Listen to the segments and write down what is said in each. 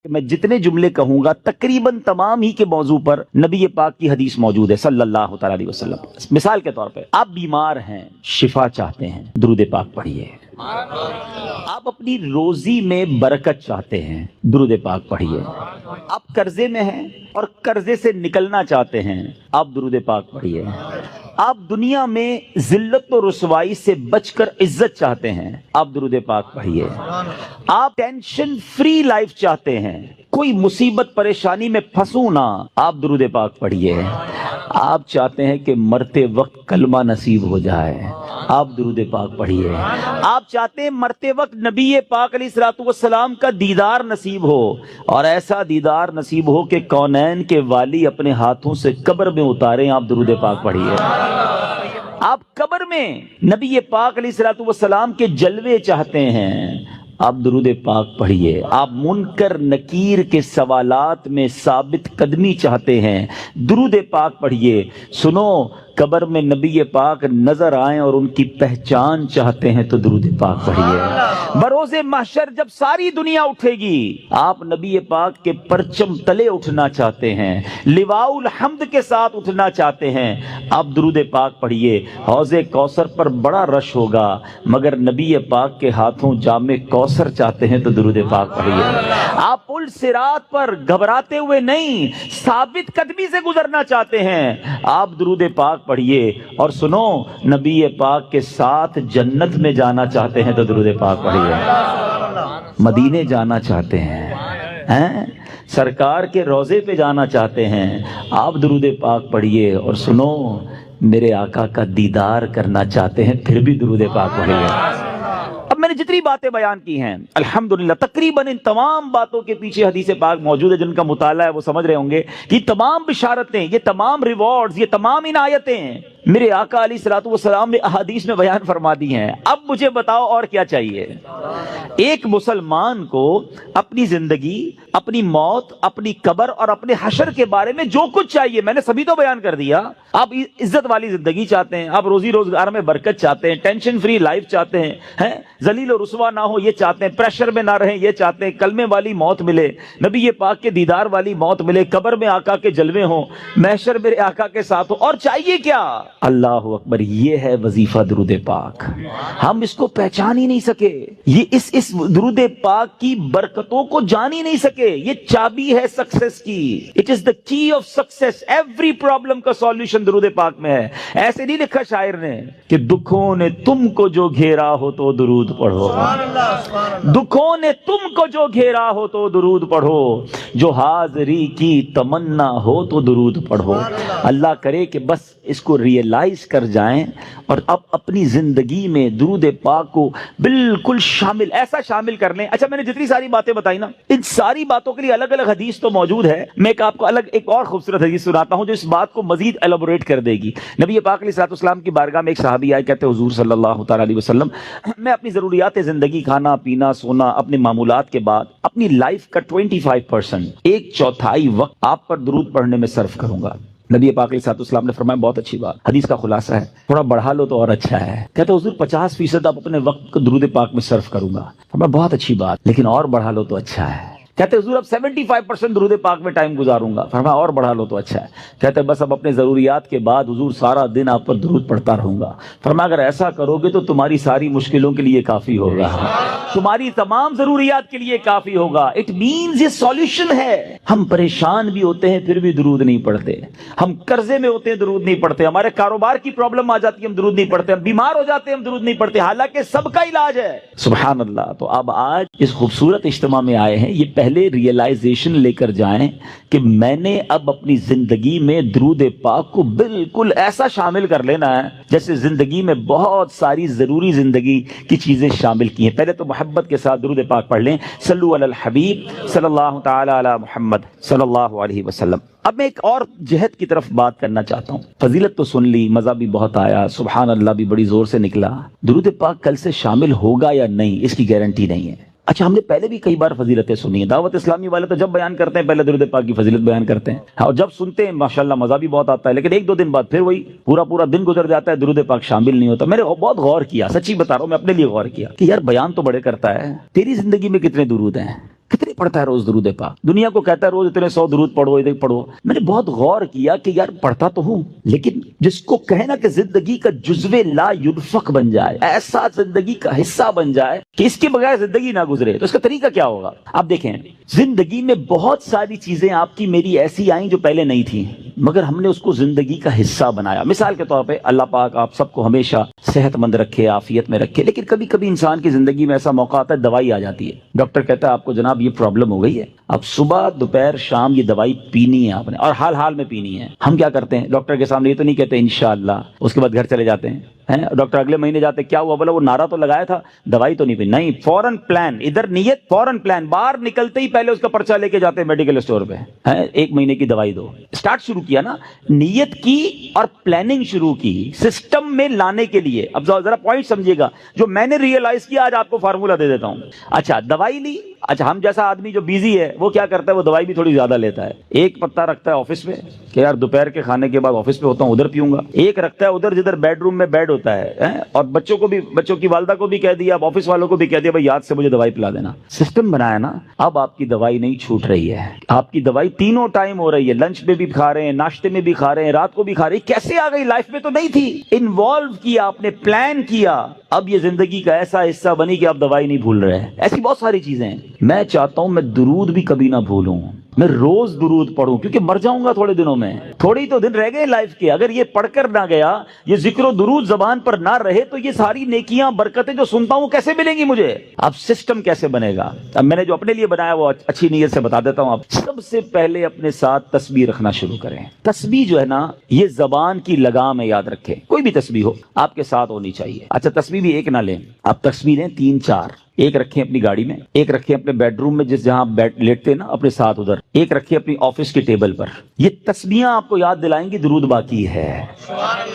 میں جتنے جملے کہوں گا تقریباً تمام ہی کے موضوع پر نبی پاک کی حدیث موجود ہے صلی اللہ تعالی علیہ وسلم۔ مثال کے طور پہ آپ بیمار ہیں، شفا چاہتے ہیں، درود پاک پڑھیے۔ آپ اپنی روزی میں برکت چاہتے ہیں، درود پاک پڑھیے۔ آپ قرضے میں ہیں اور قرضے سے نکلنا چاہتے ہیں، آپ درود پاک پڑھیے۔ آپ دنیا میں ذلت و رسوائی سے بچ کر عزت چاہتے ہیں، آپ درود پاک پڑھیے۔ آپ ٹینشن فری لائف چاہتے ہیں، کوئی مصیبت پریشانی میں پھنسوں نہ، آپ درود پاک پڑھیے۔ آپ چاہتے ہیں کہ مرتے وقت کلمہ نصیب ہو جائے، آپ درود پاک پڑھیے۔ آپ چاہتے ہیں مرتے وقت نبی پاک علیہ الصلوۃ والسلام کا دیدار نصیب ہو، اور ایسا دیدار نصیب ہو کہ کونین کے والی اپنے ہاتھوں سے قبر میں اتاریں، آپ درود پاک پڑھیے۔ آپ قبر میں نبی پاک علیہ الصلوۃ والسلام کے جلوے چاہتے ہیں، آپ درود پاک پڑھیے۔ آپ منکر نکیر کے سوالات میں ثابت قدمی چاہتے ہیں، درود پاک پڑھیے۔ سنو، قبر میں نبی پاک نظر آئیں اور ان کی پہچان چاہتے ہیں تو درود پاک پڑھیے۔ بروز محشر جب ساری دنیا اٹھے گی، آپ نبی پاک کے پرچم تلے اٹھنا چاہتے ہیں، لواء الحمد کے ساتھ اٹھنا چاہتے ہیں، آپ درود پاک پڑھیے۔ حوض کوثر پر بڑا رش ہوگا، مگر نبی پاک کے ہاتھوں جام کوثر چاہتے ہیں تو درود پاک پڑھیے۔ آپ پل صراط پر گھبراتے ہوئے نہیں، ثابت قدمی سے گزرنا چاہتے ہیں، آپ درود پاک پڑھیے۔ اور سنو، نبی پاک کے ساتھ جنت میں جانا چاہتے ہیں تو درود پاک پڑھیے۔ مدینے جانا چاہتے ہیں، سرکار کے روضے پہ جانا چاہتے ہیں، آپ درود پاک پڑھیے۔ اور سنو، میرے آقا کا دیدار کرنا چاہتے ہیں، پھر بھی درود پاک پڑھیے۔ اب میں نے جتنی باتیں بیان کی ہیں الحمدللہ تقریباً ان تمام باتوں کے پیچھے حدیث پاک موجود ہے، جن کا مطالعہ ہے وہ سمجھ رہے ہوں گے کہ یہ تمام بشارتیں، یہ تمام ریوارڈز، یہ تمام عنایتیں میرے آقا علیہ الصلوۃ والسلام نے احادیث میں بیان فرما دی ہیں۔ اب مجھے بتاؤ اور کیا چاہیے؟ ایک مسلمان کو اپنی زندگی، اپنی موت، اپنی قبر اور اپنے حشر کے بارے میں جو کچھ چاہیے میں نے سبھی تو بیان کر دیا۔ آپ عزت والی زندگی چاہتے ہیں، آپ روزی روزگار میں برکت چاہتے ہیں، ٹینشن فری لائف چاہتے ہیں، ذلیل و رسوا نہ ہو یہ چاہتے ہیں، پریشر میں نہ رہیں یہ چاہتے ہیں، کلمے والی موت ملے، نبی پاک کے دیدار والی موت ملے، قبر میں آقا کے جلوے ہوں، محشر میرے آقا کے ساتھ ہو، اور چاہیے کیا؟ اللہ اکبر، یہ ہے وظیفہ درود پاک۔ ہم اس کو پہچان ہی نہیں سکے، یہ اس درود پاک کی برکتوں کو جان ہی نہیں سکے۔ یہ چابی ہے سکسیس کی، اٹ از دا کی آف سکسیس۔ ایوری پرابلم کا سولوشن درود پاک میں ہے۔ ایسے نہیں لکھا شاعر نے کہ دکھوں نے تم کو جو گھیرا ہو تو درود پڑھو، دکھوں نے تم کو جو گھیرا ہو تو درود پڑھو، جو حاضری کی تمنا ہو تو درود پڑھو۔ اللہ کرے کہ بس اس کو ریئلائز کر جائیں اور اب اپنی زندگی میں درود پاک کو بالکل شامل، ایسا شامل کر لیں۔ اچھا، میں نے جتنی ساری باتیں بتائی نا، ان ساری باتوں کے لیے الگ الگ حدیث تو موجود ہے، میں آپ کو الگ ایک اور خوبصورت حدیث سناتا ہوں جو اس بات کو مزید ایلابوریٹ کر دے گی۔ نبی پاک علیہ الصلوۃ والسلام کی بارگاہ میں ایک صحابی آئے، کہتے حضور صلی اللہ تعالی علیہ وسلم، میں اپنی ضروریات زندگی، کھانا پینا سونا، اپنے معمولات کے بعد اپنی لائف کا 25%، ایک چوتھائی وقت آپ پر درود پڑھنے میں صرف کروں گا۔ نبی پاک علیہ الصلوۃ والسلام نے فرمایا بہت اچھی بات، حدیث کا خلاصہ ہے، تھوڑا بڑھا لو تو اور اچھا ہے۔ کہتے حضور 50% آپ اپنے وقت کو درود پاک میں صرف کروں گا۔ فرمایا بہت اچھی بات، لیکن اور بڑھا لو تو اچھا ہے۔ کہتے حضور اب 75% درود پاک میں ٹائم گزاروں گا۔ فرمایا اور بڑھا لو تو اچھا ہے۔ کہتے بس اب اپنے ضروریات کے بعد حضور سارا دن آپ پر درود پڑھتا رہوں گا۔ فرمایا اگر ایسا کرو گے تو تمہاری ساری مشکلوں کے لیے کافی ہوگا، تمہاری تمام ضروریات کے لیے کافی ہوگا۔ اٹ مینز یہ سولوشن ہے۔ ہم پریشان بھی ہوتے ہیں پھر بھی درود نہیں پڑھتے، ہم قرضے میں ہوتے ہیں درود نہیں پڑھتے، ہمارے کاروبار کی پرابلم آ جاتی ہے ہم درود نہیں پڑھتے، ہم بیمار ہو جاتے ہیں ہم درود نہیں پڑھتے، حالانکہ سب کا علاج ہے۔ سبحان اللہ۔ تو اب آج اس خوبصورت اجتماع میں آئے ہیں، یہ پہلے ریئلائزیشن لے کر جائیں کہ میں نے اب اپنی زندگی میں درود پاک کو بالکل ایسا شامل کر لینا ہے جیسے زندگی میں بہت ساری ضروری زندگی کی چیزیں شامل کی ہیں۔ پہلے تو محبت کے ساتھ درود پاک پڑھ لیں، صلو علی الحبیب صلی اللہ تعالی علی محمد صلی اللہ علیہ وسلم۔ اب میں ایک اور جہت کی طرف بات کرنا چاہتا ہوں۔ فضیلت تو سن لی، مزہ بھی بہت آیا، سبحان اللہ بھی بڑی زور سے نکلا، درود پاک کل سے شامل ہوگا یا نہیں اس کی گارنٹی نہیں ہے۔ اچھا، ہم نے پہلے بھی کئی بار فضیلتیں سنی ہیں، دعوت اسلامی والے تو جب بیان کرتے ہیں پہلے درود پاک کی فضیلت بیان کرتے ہیں، اور جب سنتے ہیں ماشاءاللہ مزہ بھی بہت آتا ہے، لیکن ایک دو دن بعد پھر وہی پورا دن گزر جاتا ہے، درود پاک شامل نہیں ہوتا۔ میں نے بہت غور کیا، سچی بتا رہا ہوں، میں اپنے لیے غور کیا کہ یار بیان تو بڑے کرتا ہے، تیری زندگی میں کتنے درود ہیں؟ کتنے پڑھتا ہے روز درود پاک؟ دنیا کو کہتا ہے روز اتنے 100 درود پڑھو اتنے پڑھو. میں نے بہت غور کیا کہ یار پڑھتا تو ہوں، لیکن جس کو کہے نا کہ زندگی کا جزو لا ينفق بن جائے، ایسا زندگی کا حصہ بن جائے کہ اس کے بغیر زندگی نہ گزرے، تو اس کا طریقہ کیا ہوگا؟ آپ دیکھیں زندگی میں بہت ساری چیزیں آپ کی میری ایسی آئیں جو پہلے نہیں تھیں، مگر ہم نے اس کو زندگی کا حصہ بنایا. مثال کے طور پہ اللہ پاک آپ سب کو ہمیشہ صحت مند رکھے، عافیت میں رکھے، لیکن کبھی کبھی انسان کی زندگی میں ایسا موقع آتا ہے دوائی آ جاتی ہے. ڈاکٹر کہتا ہے آپ کو جناب یہ پرابلم ہو گئی ہے، اب صبح دوپہر شام یہ دوائی پینی ہے آپ نے، اور حال حال میں پینی ہے. ہم کیا کرتے ہیں؟ ڈاکٹر کے سامنے یہ تو نہیں کہتے انشاءاللہ، اس کے بعد گھر چلے جاتے ہیں. ڈاکٹر اگلے مہینے جاتے، کیا ہوا؟ بولا وہ نعرہ تو لگایا تھا، دوائی تو نہیں پی. نہیں، فوراً پلان، ادھر نیت فوراً پلان، باہر نکلتے ہی پہلے اس کا پرچہ لے کے جاتے ہیں میڈیکل اسٹور پہ، 1 مہینے کی دوائی دو. اسٹارٹ شروع کیا نا، نیت کی اور پلاننگ شروع کی سسٹم میں لانے کے لیے. اب ذرا پوائنٹ سمجھیے گا جو میں نے ریئلائز کیا، آج آپ کو فارمولا دے دیتا ہوں. اچھا دوائی لی، اچھا ہم جیسا آدمی جو بیزی ہے وہ کیا کرتا ہے؟ وہ دوائی بھی تھوڑی زیادہ لیتا ہے. ایک پتا رکھتا ہے آفس میں کہ یار دوپہر کے کھانے کے بعد آفس پہ ہوتا ہوں ادھر پیوں گا. ایک رکھتا ہے ادھر جدھر بیڈ روم میں بیڈ ہوتا ہے، اور بچوں کو بھی، بچوں کی والدہ کو بھی کہہ دیا، اب آفس والوں کو بھی کہہ دیا بھائی یاد سے مجھے دوائی پلا دینا. سسٹم بنایا نا. اب آپ کی دوائی نہیں چھوٹ رہی ہے، آپ کی دوائی تینوں ٹائم ہو رہی ہے. لنچ میں بھی کھا رہے ہیں، ناشتے میں بھی کھا رہے ہیں، رات کو بھی کھا رہے ہیں. کیسے آ گئی؟ لائف میں تو نہیں تھی. انوالو کیا آپ نے، پلان کیا، اب یہ زندگی کا ایسا حصہ بنی کہ آپ دوائی نہیں بھول رہے. ایسی بہت ساری چیزیں ہیں. میں چاہتا ہوں میں درود بھی کبھی نہ بھولوں، میں روز درود پڑھوں، کیونکہ مر جاؤں گا تھوڑے دنوں میں، تھوڑی تو دن رہ گئے لائف کے. اگر یہ پڑھ کر نہ گیا، یہ ذکر و درود زبان پر نہ رہے، تو یہ ساری نیکیاں برکتیں جو سنتا ہوں کیسے ملیں گی مجھے؟ اب سسٹم کیسے بنے گا؟ اب میں نے جو اپنے لیے بنایا وہ اچھی نیت سے بتا دیتا ہوں. اب سب سے پہلے اپنے ساتھ تسبیح رکھنا شروع کریں. تسبیح جو ہے نا یہ زبان کی لگام ہے، یاد رکھیں. کوئی بھی تسبیح ہو آپ کے ساتھ ہونی چاہیے. اچھا تسبیح بھی ایک نہ لیں، آپ تسبیح لیں 3-4. ایک رکھیں اپنی گاڑی میں، ایک رکھیں اپنے بیڈ روم میں جہاں لیٹتے ہیں نا اپنے ساتھ ادھر، ایک رکھیں اپنی آفس کی ٹیبل پر. یہ تسبیحاں آپ کو یاد دلائیں گی درود باقی ہے،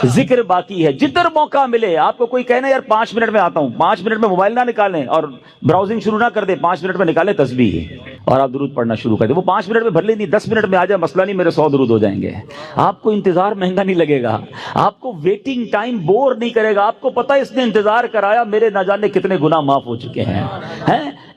ذکر باقی ہے. جدھر موقع ملے آپ کو کوئی کہنا یار 5 منٹ میں آتا ہوں، 5 منٹ میں موبائل نہ نکالیں اور براؤزنگ شروع نہ کر دیں، 5 منٹ میں نکالیں تسبیح اور آپ درود پڑھنا شروع کر دیں. وہ 5 منٹ میں بھر لیں، نہیں 10 منٹ میں آ جائے مسئلہ نہیں، میرے 100 درود ہو جائیں گے. آپ کو انتظار مہنگا نہیں لگے گا، آپ کو ویٹنگ ٹائم بور نہیں کرے گا. آپ کو پتہ ہے اس نے انتظار کرایا، میرے نہ جانے کتنے گناہ معاف ہو چکے ہیں.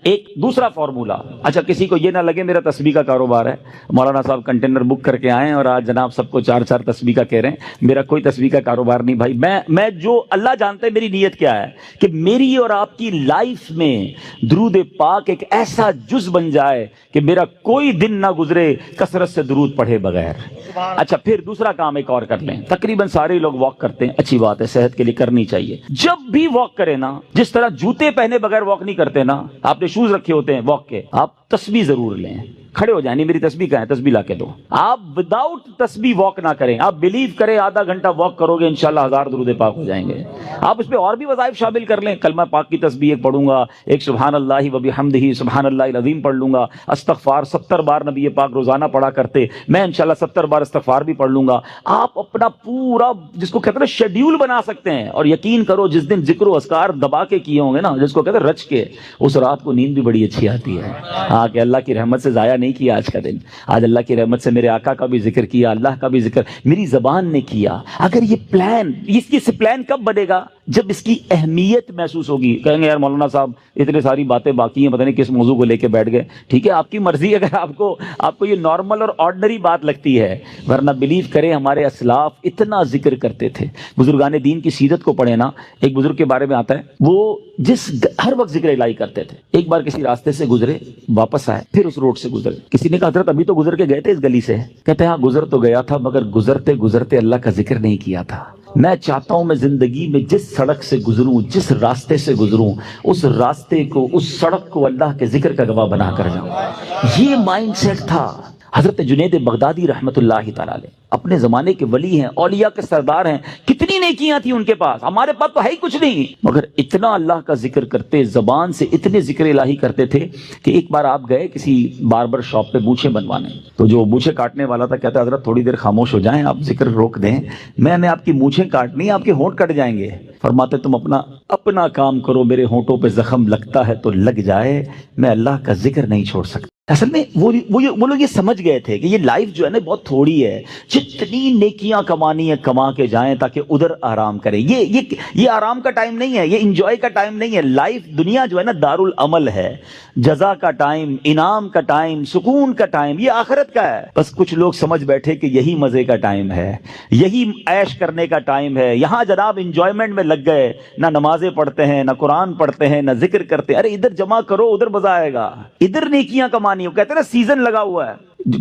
ایک دوسرا فارمولا. اچھا کسی کو یہ نہ لگے میرا تسبیح کا کاروبار ہے، مولانا صاحب کنٹینر بک کر کے آئے اور آج جناب سب کو 4 تسبیح کا کہہ رہے ہیں. میرا کوئی تسبیح کا کاروبار نہیں بھائی. میں جو اللہ جانتا ہے میری نیت کیا ہے کہ میری اور آپ کی لائف میں درود پاک ایک ایسا جز بن جائے کہ میرا کوئی دن نہ گزرے کثرت سے درود پڑھے بغیر. اچھا پھر دوسرا کام ایک اور کر لیں. تقریباً سارے لوگ واک کرتے ہیں، اچھی بات ہے، صحت کے لیے کرنی چاہیے. جب بھی واک کریں نا، جس طرح جوتے پہنے بغیر واک نہیں کرتے نا، آپ نے شوز رکھے ہوتے ہیں واک کے، آپ تسبیح ضرور لیں. کھڑے ہو جائیں، نہیں میری تسبیح کہاں ہے، تسبیح لا کے دو. آپ وداؤٹ تسبیح واک نہ کریں. آپ بلیو کریں آدھا گھنٹہ واک کرو گے انشاءاللہ 1000 درود پاک ہو جائیں گے. آپ اس پہ اور بھی وظائف شامل کر لیں. کلمہ پاک کی تسبیح ایک پڑھوں گا، ایک سبحان اللہ و بحمدہ سبحان اللہ العظیم پڑھ لوں گا. استغفار 70 بار نبی پاک روزانہ پڑھا کرتے، میں انشاءاللہ 70 بار استغفار بھی پڑھ لوں گا. آپ اپنا پورا جس کو کہتے ہیں شیڈیول بنا سکتے ہیں. اور یقین کرو جس دن ذکر و اذکار دبا کے کیے ہوں گے نا، جس کو کہتے ہیں رچ کے، اس رات کو نیند بھی بڑی اچھی آتی ہے. ہاں کہ اللہ کی رحمت سے ضائع نہیں کیا آج کا دن. آج اللہ کی رحمت سے میرے آقا کا بھی ذکر کیا، اللہ کا بھی ذکر میری زبان نے کیا. اگر یہ پلان، اس پلان کب بنے گا؟ جب اس کی اہمیت محسوس ہوگی. کہیں گے یار مولانا صاحب اتنے ساری باتیں باقی ہیں، پتہ نہیں کس موضوع کو لے کے بیٹھ گئے. ٹھیک ہے آپ کی مرضی. اگر آپ کو یہ نارمل اور آرڈنری بات لگتی ہے، ورنہ بلیو کریں ہمارے اسلاف اتنا ذکر کرتے تھے. بزرگان دین کی سیرت کو پڑھیں نا، ایک بزرگ کے بارے میں آتا ہے وہ ہر وقت ذکر الہی کرتے تھے. ایک بار کسی راستے سے گزرے، واپس آئے، پھر اس روڈ سے گزرے. کسی نے کہا حضرت ابھی تو گزر کے گئے تھے اس گلی سے. کہتے ہیں ہاں گزر تو گیا تھا، مگر گزرتے گزرتے اللہ کا ذکر نہیں کیا تھا. میں چاہتا ہوں میں زندگی میں جس سڑک سے گزروں، جس راستے سے گزروں، اس راستے کو، اس سڑک کو اللہ کے ذکر کا گواہ بنا کر جاؤں. یہ مائنڈ سیٹ تھا. حضرت جنید بغدادی رحمت اللہ تعالی علیہ اپنے زمانے کے ولی ہیں، اولیاء کے سردار ہیں. کتنی نیکیاں تھیں ان کے پاس، ہمارے پاس تو ہے ہی کچھ نہیں، مگر اتنا اللہ کا ذکر کرتے، زبان سے اتنے ذکر الہی کرتے تھے کہ ایک بار آپ گئے کسی باربر شاپ پہ مونچھیں بنوانے. تو جو مونچھیں کاٹنے والا تھا کہتا حضرت تھوڑی دیر خاموش ہو جائیں، آپ ذکر روک دیں، میں نے آپ کی مونچھیں کاٹنی، آپ کے ہونٹ کٹ جائیں گے. فرماتے تم اپنا کام کرو، میرے ہونٹوں پہ زخم لگتا ہے تو لگ جائے، میں اللہ کا ذکر نہیں چھوڑ سکتا. اصل میں وہ لوگ یہ سمجھ گئے تھے کہ یہ لائف جو ہے نا بہت تھوڑی ہے، جتنی نیکیاں کمانی ہے کما کے جائیں تاکہ ادھر آرام کریں. یہ آرام کا ٹائم نہیں ہے، یہ انجوائے کا ٹائم نہیں ہے. لائف دنیا جو ہے نا دار العمل ہے، جزا کا ٹائم، انعام کا ٹائم، سکون کا ٹائم یہ آخرت کا ہے. بس کچھ لوگ سمجھ بیٹھے کہ یہی مزے کا ٹائم ہے، یہی عیش کرنے کا ٹائم ہے. یہاں جناب انجوائمنٹ میں لگ گئے، نہ نمازیں پڑھتے ہیں، نہ قرآن پڑھتے ہیں، نہ ذکر کرتے ہیں. ارے ادھر جمع کرو، ادھر مزہ آئے گا. ادھر نیکیاں کمانی، وہ کہتے ہیں نا سیزن لگا ہوا ہے.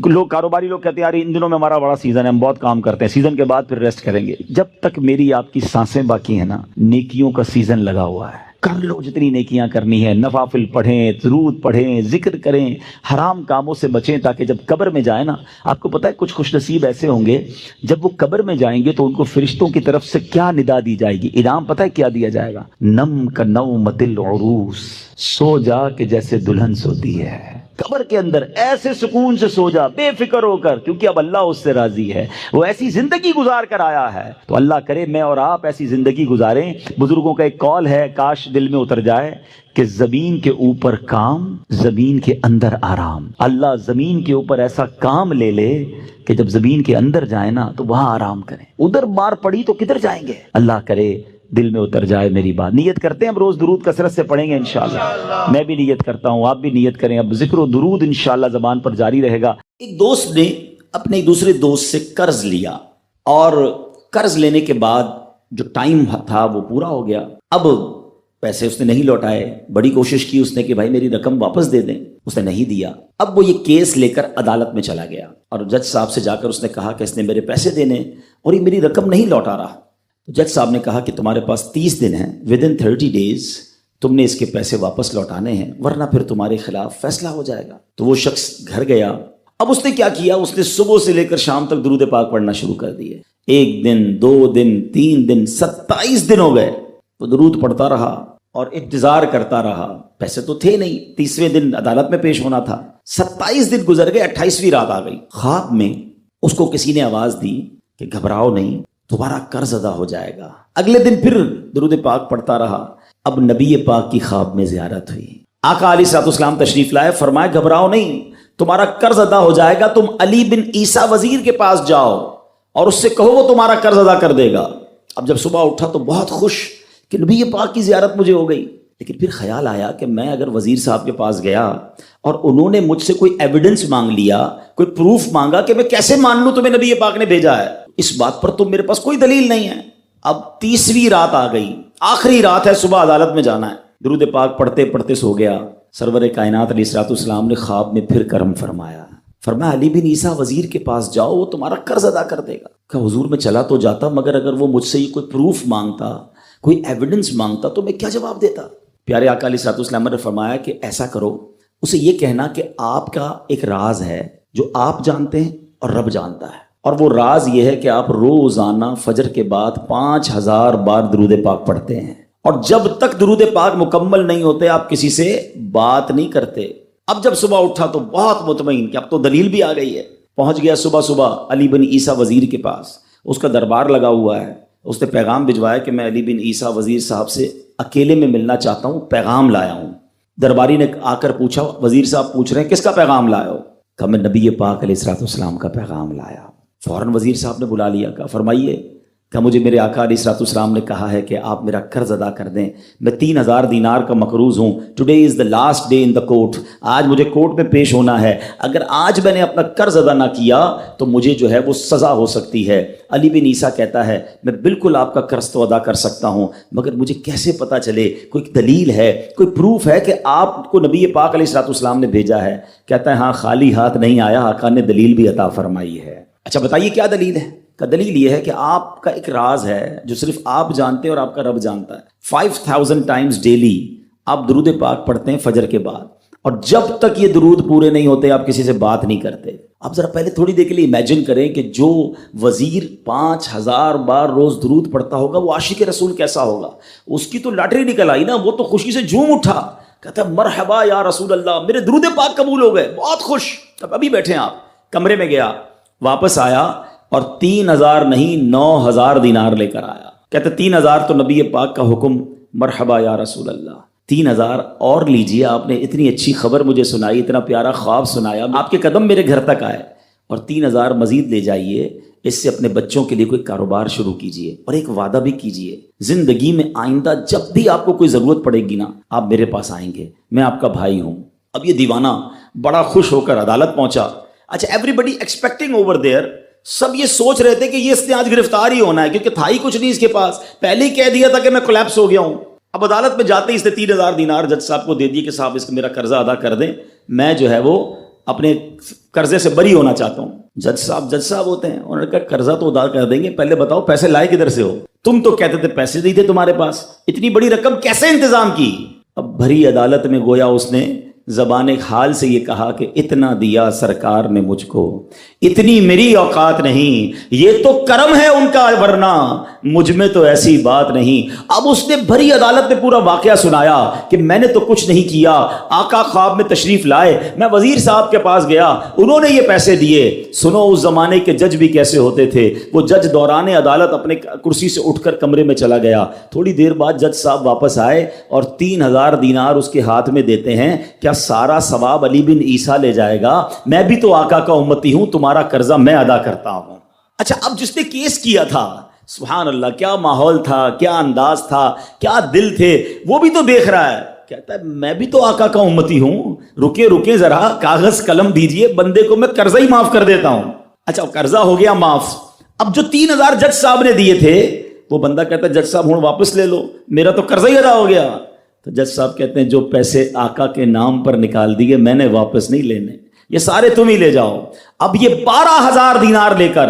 لوگ کاروباری لوگ کہتے ہیں یار ان دنوں میں ہمارا بڑا سیزن ہے، ہم بہت کام کرتے ہیں، سیزن کے بعد پھر ریسٹ کریں گے. جب تک میری آپ کی سانسیں باقی ہیں نا، نیکیوں کا سیزن لگا ہوا ہے. کر لو جتنی نیکیاں کرنی ہے، نوافل پڑھیں، درود پڑھیں، ذکر کریں، حرام کاموں سے بچیں، تاکہ جب قبر میں جائیں نا، آپ کو پتہ ہے کچھ خوش نصیب ایسے ہوں گے جب وہ قبر میں جائیں گے تو ان کو فرشتوں کی طرف سے کیا ندا دی جائے گی، انعام پتہ ہے کیا دیا جائے گا؟ نم کا نومت العروس، سو جا کہ جیسے دلہن سوتی ہے. قبر کے اندر ایسے سکون سے سو جا، بے فکر ہو کر، کیونکہ اب اللہ اس سے راضی ہے، وہ ایسی زندگی گزار کر آیا ہے. تو اللہ کرے میں اور آپ ایسی زندگی گزاریں. بزرگوں کا ایک قول ہے، کاش دل میں اتر جائے، کہ زمین کے اوپر کام، زمین کے اندر آرام. اللہ زمین کے اوپر ایسا کام لے لے کہ جب زمین کے اندر جائیں نا تو وہاں آرام کریں. ادھر مار پڑی تو کدھر جائیں گے؟ اللہ کرے دل میں اتر جائے میری بات. نیت کرتے ہیں ہم روز درود کثرت سے پڑھیں گے انشاءاللہ. میں بھی نیت کرتا ہوں، آپ بھی نیت کریں. اب ذکر و درود انشاءاللہ زبان پر جاری رہے گا. ایک دوست نے اپنے ایک دوسرے دوست سے قرض لیا، اور قرض لینے کے بعد جو ٹائم تھا وہ پورا ہو گیا. اب پیسے اس نے نہیں لوٹائے. بڑی کوشش کی اس نے کہ بھائی میری رقم واپس دے دیں، اس نے نہیں دیا. اب وہ یہ کیس لے کر عدالت میں چلا گیا اور جج صاحب سے جا کر اس نے کہا کہ اس نے میرے پیسے دینے اور یہ میری رقم نہیں لوٹا رہا. جج صاحب نے کہا کہ تمہارے پاس 30 دن ہیں، ودن 30 days تم نے اس کے پیسے واپس لوٹانے ہیں، ورنہ پھر تمہارے خلاف فیصلہ ہو جائے گا. تو وہ شخص گھر گیا. اب اس نے کیا کیا، اس نے صبح سے لے کر شام تک درود پاک پڑھنا شروع کر دیے. 1 دن 2 دن 3 دن 27 دن ہو گئے. وہ درود پڑھتا رہا اور انتظار کرتا رہا. پیسے تو تھے نہیں، 30ویں دن عدالت میں پیش ہونا تھا. 27 دن گزر گئے، 28ویں رات آ گئی. خواب میں اس کو کسی نے آواز دی کہ گھبراؤ نہیں، تمہارا قرض ادا ہو جائے گا. اگلے دن پھر درود پاک پڑھتا رہا. اب نبی پاک کی خواب میں زیارت ہوئی. آقا علیہ الصلوۃ والسلام تشریف لائے، فرمایا گھبراؤ نہیں، تمہارا قرض ادا ہو جائے گا. تم علی بن عیسیٰ وزیر کے پاس جاؤ اور اس سے کہو وہ تمہارا قرض ادا کر دے گا. اب جب صبح اٹھا تو بہت خوش کہ نبی پاک کی زیارت مجھے ہو گئی. لیکن پھر خیال آیا کہ میں اگر وزیر صاحب کے پاس گیا اور انہوں نے مجھ سے کوئی ایویڈنس مانگ لیا، کوئی پروف مانگا، کہ میں کیسے مان لوں تمہیں نبی پاک نے بھیجا ہے؟ اس بات پر تو میرے پاس کوئی دلیل نہیں ہے. اب 30ویں رات آ گئی، آخری رات ہے، صبح عدالت میں جانا ہے. درود پاک پڑھتے پڑھتے سو گیا. سرور کائنات علیہ الصلوۃ والسلام نے خواب میں پھر کرم فرمایا. فرمایا علی بن عیسیٰ وزیر کے پاس جاؤ، وہ تمہارا قرض ادا کر دے گا. کہ حضور میں چلا تو جاتا، مگر اگر وہ مجھ سے یہ کوئی پروف مانگتا، کوئی ایویڈنس مانگتا تو میں کیا جواب دیتا؟ پیارے آقا علیہ الصلوۃ والسلام نے فرمایا کہ ایسا کرو، اسے یہ کہنا کہ آپ کا ایک راز ہے جو آپ جانتے ہیں اور رب جانتا ہے، اور وہ راز یہ ہے کہ آپ روزانہ فجر کے بعد 5000 بار درود پاک پڑھتے ہیں، اور جب تک درود پاک مکمل نہیں ہوتے آپ کسی سے بات نہیں کرتے. اب جب صبح اٹھا تو بہت مطمئن کہ اب تو دلیل بھی آ گئی ہے. پہنچ گیا صبح صبح علی بن عیسیٰ وزیر کے پاس. اس کا دربار لگا ہوا ہے. اس نے پیغام بھجوایا کہ میں علی بن عیسیٰ وزیر صاحب سے اکیلے میں ملنا چاہتا ہوں، پیغام لایا ہوں. درباری نے آ کر پوچھا، وزیر صاحب پوچھ رہے ہیں کس کا پیغام لایا ہو؟ کہا میں نبی پاک علیہ الصلوۃ والسلام کا پیغام لایا. فوراً وزیر صاحب نے بلا لیا. کہا فرمائیے. کہ مجھے میرے آقا علیہ الصلوۃ والسلام نے کہا ہے کہ آپ میرا قرض ادا کر دیں. میں 3000 دینار کا مقروض ہوں. Today is the last day in the court. آج مجھے کورٹ میں پیش ہونا ہے. اگر آج میں نے اپنا قرض ادا نہ کیا تو مجھے جو ہے وہ سزا ہو سکتی ہے. علی بن عیسیٰ کہتا ہے میں بالکل آپ کا قرض تو ادا کر سکتا ہوں، مگر مجھے کیسے پتہ چلے، کوئی دلیل ہے، کوئی پروف ہے کہ آپ کو نبی پاک علیہ الصلوۃ والسلام نے بھیجا ہے؟ کہتا ہے ہاں، خالی ہاتھ نہیں آیا، آقا نے دلیل بھی عطا فرمائی ہے. اچھا بتائیے کیا دلیل ہے؟ کا دلیل یہ ہے کہ آپ کا ایک راز ہے جو صرف آپ جانتے ہیں اور آپ کا رب جانتا ہے. 5000 ٹائمز ڈیلی آپ درود پاک پڑھتے ہیں فجر کے بعد، اور جب تک یہ درود پورے نہیں ہوتے آپ کسی سے بات نہیں کرتے. آپ ذرا پہلے تھوڑی دیر کے لیے امیجن کریں کہ جو وزیر 5000 بار روز درود پڑھتا ہوگا وہ عاشق رسول کیسا ہوگا. اس کی تو لاٹری نکل آئی نا، وہ تو خوشی سے جھوم اٹھا، کہتا مرحبا یا رسول اللہ، میرے درود پاک قبول ہو گئے، بہت خوش. اب ابھی بیٹھے ہیں آپ، کمرے میں گیا، واپس آیا اور 3000 نہیں 9000 دینار لے کر آیا. کہتے 3000 تو نبی پاک کا حکم، مرحبا یا رسول اللہ. 3,000 اور لیجیے. آپ نے اتنی اچھی خبر مجھے سنائی, اتنا پیارا خواب سنایا, آپ کے قدم میرے گھر تک آئے, اور 3,000 مزید لے جائیے. اس سے اپنے بچوں کے لیے کوئی کاروبار شروع کیجیے, اور ایک وعدہ بھی کیجیے, زندگی میں آئندہ جب بھی آپ کو کوئی ضرورت پڑے گی نا, آپ میرے پاس آئیں گے, میں آپ کا بھائی ہوں. اب یہ دیوانہ بڑا خوش ہو کر عدالت پہنچا. اچھا, everybody expecting over there, سب یہ سوچ رہے تھے کہ یہ اس نے آج گرفتار ہی ہونا ہے, کیونکہ تھا ہی کچھ نہیں اس کے پاس, پہلے ہی کہہ دیا تھا کہ میں کولیپس ہو گیا ہوں. اب عدالت میں جاتے ہی اس نے 3,000 دینار جج صاحب کو دے دیے کہ صاحب اس کا میرا قرضہ ادا کر دیں, میں جو ہے وہ اپنے قرضے سے بری ہونا چاہتا ہوں. جج صاحب ہوتے ہیں, انہوں نے کہا قرضہ تو ادا کر دیں گے, پہلے بتاؤ پیسے لائے کدھر سے ہو؟ تم تو کہتے تھے پیسے نہیں تھے تمہارے پاس, اتنی بڑی رقم کیسے انتظام کی؟ اب بھری عدالت میں گویا اس نے زبان حال سے یہ کہا کہ اتنا دیا سرکار نے مجھ کو, اتنی میری اوقات نہیں, یہ تو کرم ہے ان کا, ورنہ مجھ میں تو ایسی بات نہیں. اب اس نے بھری عدالت میں پورا واقعہ سنایا کہ میں نے تو کچھ نہیں کیا, آقا خواب میں تشریف لائے, میں وزیر صاحب کے پاس گیا, انہوں نے یہ پیسے دیے. سنو اس زمانے کے جج بھی کیسے ہوتے تھے. وہ جج دوران عدالت اپنے کرسی سے اٹھ کر کمرے میں چلا گیا. تھوڑی دیر بعد جج صاحب واپس آئے اور 3,000 دینار اس کے ہاتھ میں دیتے ہیں. کیا سارا ثواب علی بن عیسیٰ لے جائے گا؟ میں بھی تو آقا کا امتی ہوں, تمہارا قرضہ میں ادا کرتا ہوں. اچھا, اب جس نے کیس کیا تھا, سبحان اللہ, کیا ماحول تھا, کیا انداز تھا, کیا دل تھے, وہ بھی تو دیکھ رہا ہے, کہتا ہے میں بھی تو آقا کا امتی ہوں, رکے ذرا, کاغذ قلم دیجئے, بندے کو میں قرضہ ہی معاف کر دیتا ہوں. اچھا, قرضہ ہو گیا معاف. اب جو 3,000 جج صاحب نے دیے تھے, وہ بندہ کہتا ہے جج صاحب ہوں واپس لے لو, میرا تو قرضہ ہی ادا ہو گیا. تو جج صاحب کہتے ہیں جو پیسے آقا کے نام پر نکال دیے میں نے واپس نہیں لینے, یہ سارے تم ہی لے جاؤ. اب یہ 12,000 دینار لے کر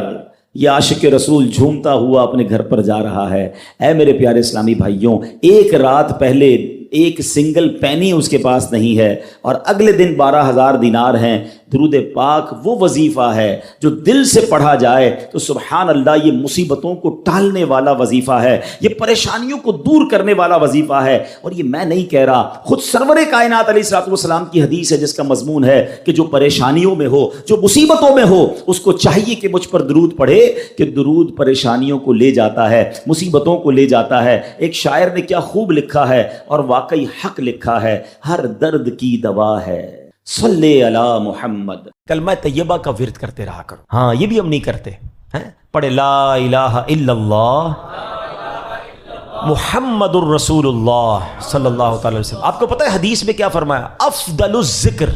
یہ عاشق رسول جھومتا ہوا اپنے گھر پر جا رہا ہے. اے میرے پیارے اسلامی بھائیوں, ایک رات پہلے ایک سنگل پینی اس کے پاس نہیں ہے, اور اگلے دن 12,000 دینار ہیں. درود پاک وہ وظیفہ ہے جو دل سے پڑھا جائے تو سبحان اللہ یہ مصیبتوں کو ٹالنے والا وظیفہ ہے, یہ پریشانیوں کو دور کرنے والا وظیفہ ہے. اور یہ میں نہیں کہہ رہا, خود سرور کائنات علیہ الصلوۃ والسلام کی حدیث ہے جس کا مضمون ہے کہ جو پریشانیوں میں ہو, جو مصیبتوں میں ہو, اس کو چاہیے کہ مجھ پر درود پڑھے, کہ درود پریشانیوں کو لے جاتا ہے, مصیبتوں کو لے جاتا ہے. ایک شاعر نے کیا خوب لکھا ہے, اور واقعی حق لکھا ہے, ہر درد کی دوا ہے صلی علی محمد. کلمہ طیبہ کا ورد کرتے رہا کرو. ہاں, یہ بھی ہم نہیں کرتے ہیں. پڑھے لا الہ الا اللہ محمد الرسول اللہ صلی اللہ تعالی وسلم. آپ کو پتہ ہے حدیث میں کیا فرمایا؟ افضل الذکر,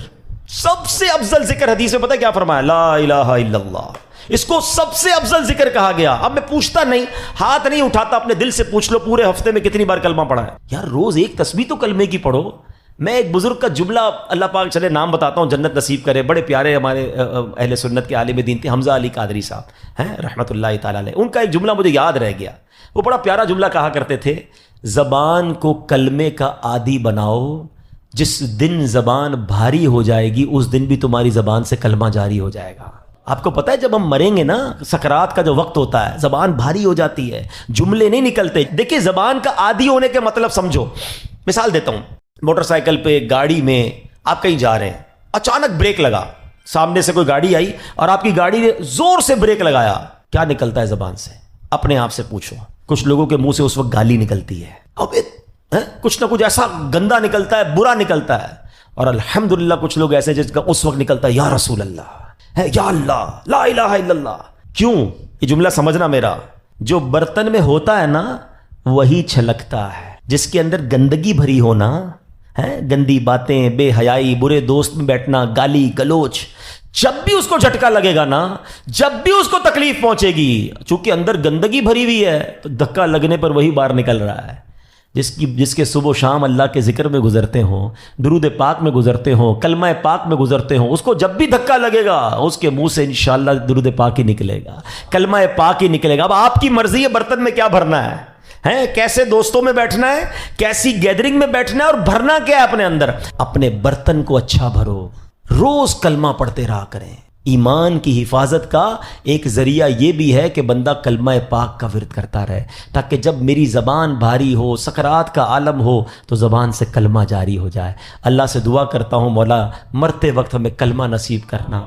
سب سے افضل ذکر حدیث میں پتہ ہے کیا فرمایا؟ لا الہ الا اللہ. اس کو سب سے افضل ذکر کہا گیا. اب میں پوچھتا نہیں, ہاتھ نہیں اٹھاتا, اپنے دل سے پوچھ لو پورے ہفتے میں کتنی بار کلمہ پڑھا ہے. یار روز ایک تسبیح تو کلمے کی پڑھو. میں ایک بزرگ کا جملہ, اللہ پاک چلے نام بتاتا ہوں, جنت نصیب کرے, بڑے پیارے ہمارے اہل سنت کے عالم دین تھے, حمزہ علی قادری صاحب ہیں رحمۃ اللہ تعالیٰ علیہ. ان کا ایک جملہ مجھے یاد رہ گیا. وہ بڑا پیارا جملہ کہا کرتے تھے, زبان کو کلمے کا عادی بناؤ, جس دن زبان بھاری ہو جائے گی اس دن بھی تمہاری زبان سے کلمہ جاری ہو جائے گا. آپ کو پتہ ہے جب ہم مریں گے نا, سکرات کا جو وقت ہوتا ہے, زبان بھاری ہو جاتی ہے, جملے نہیں نکلتے. دیکھیں زبان کا عادی ہونے کے مطلب سمجھو. مثال دیتا ہوں, موٹر سائیکل پہ, گاڑی میں آپ کہیں جا رہے ہیں, اچانک بریک لگا, سامنے سے کوئی گاڑی آئی اور آپ کی گاڑی نے زور سے بریک لگایا, کیا نکلتا ہے زبان سے؟ اپنے آپ سے پوچھو. کچھ لوگوں کے منہ سے اس وقت گالی نکلتی ہے, اب کچھ نہ کچھ ایسا گندا نکلتا ہے, برا نکلتا ہے. اور الحمدللہ کچھ لوگ ایسے جس کا اس وقت نکلتا ہے یا رسول اللہ ہے, یا اللہ, لا الہ الا اللہ. کیوں؟ یہ جملہ سمجھنا میرا, جو برتن میں ہوتا ہے نا وہی چھلکتا ہے. جس کے اندر گندگی بھری ہونا ہے, گندی باتیں, بے حیائی, برے دوست میں بیٹھنا, گالی گلوچ, جب بھی اس کو جھٹکا لگے گا نا, جب بھی اس کو تکلیف پہنچے گی, چونکہ اندر گندگی بھری ہوئی ہے تو دھکا لگنے پر وہی باہر نکل رہا ہے. جس کے صبح و شام اللہ کے ذکر میں گزرتے ہوں, درود پاک میں گزرتے ہوں, کلمہ پاک میں گزرتے ہوں, اس کو جب بھی دھکا لگے گا اس کے منہ سے انشاءاللہ درود پاک ہی نکلے گا, کلمہ پاک ہی نکلے گا. اب آپ کی مرضی ہے برتن میں کیا بھرنا ہے, کیسے دوستوں میں بیٹھنا ہے, کیسی گیدرنگ میں بیٹھنا ہے, اور بھرنا کیا ہے اپنے اندر. اپنے برتن کو اچھا بھرو, روز کلمہ پڑھتے رہا کریں. ایمان کی حفاظت کا ایک ذریعہ یہ بھی ہے کہ بندہ کلمہ پاک کا ورد کرتا رہے, تاکہ جب میری زبان بھاری ہو, سکرات کا عالم ہو, تو زبان سے کلمہ جاری ہو جائے. اللہ سے دعا کرتا ہوں مولا مرتے وقت ہمیں کلمہ نصیب کرنا.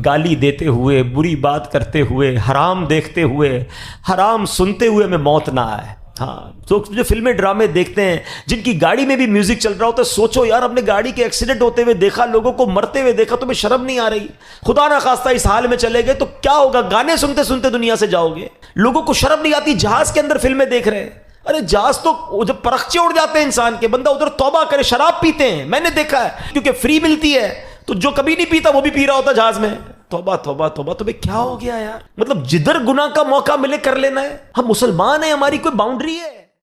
گالی دیتے ہوئے, بری بات کرتے ہوئے, حرام دیکھتے ہوئے, حرام سنتے ہوئے ہمیں موت نہ آئے. ہاں تو جو فلمیں ڈرامے دیکھتے ہیں جن کی گاڑی میں بھی میوزک چل رہا ہوتا ہے, سوچو یار اپنے گاڑی کے ایکسیڈنٹ ہوتے ہوئے دیکھا, لوگوں کو مرتے ہوئے دیکھا, تمہیں شرم نہیں آ رہی؟ خدا نہ خواستہ اس حال میں چلے گئے تو کیا ہوگا؟ گانے سنتے سنتے دنیا سے جاؤ گے. لوگوں کو شرم نہیں آتی جہاز کے اندر فلمیں دیکھ رہے ہیں. ارے جہاز تو جب پرخچے اڑ جاتے ہیں انسان کے, بندہ ادھر توبہ کرے, شراب پیتے ہیں, میں نے دیکھا ہے, کیونکہ فری ملتی ہے تو جو کبھی نہیں پیتا وہ بھی پی رہا ہوتا جہاز میں. توبہ توبہ توبہ, تمہیں کیا ہو گیا یار؟ مطلب جدھر گناہ کا موقع ملے کر لینا ہے. ہم مسلمان ہیں, ہماری کوئی باؤنڈری ہے؟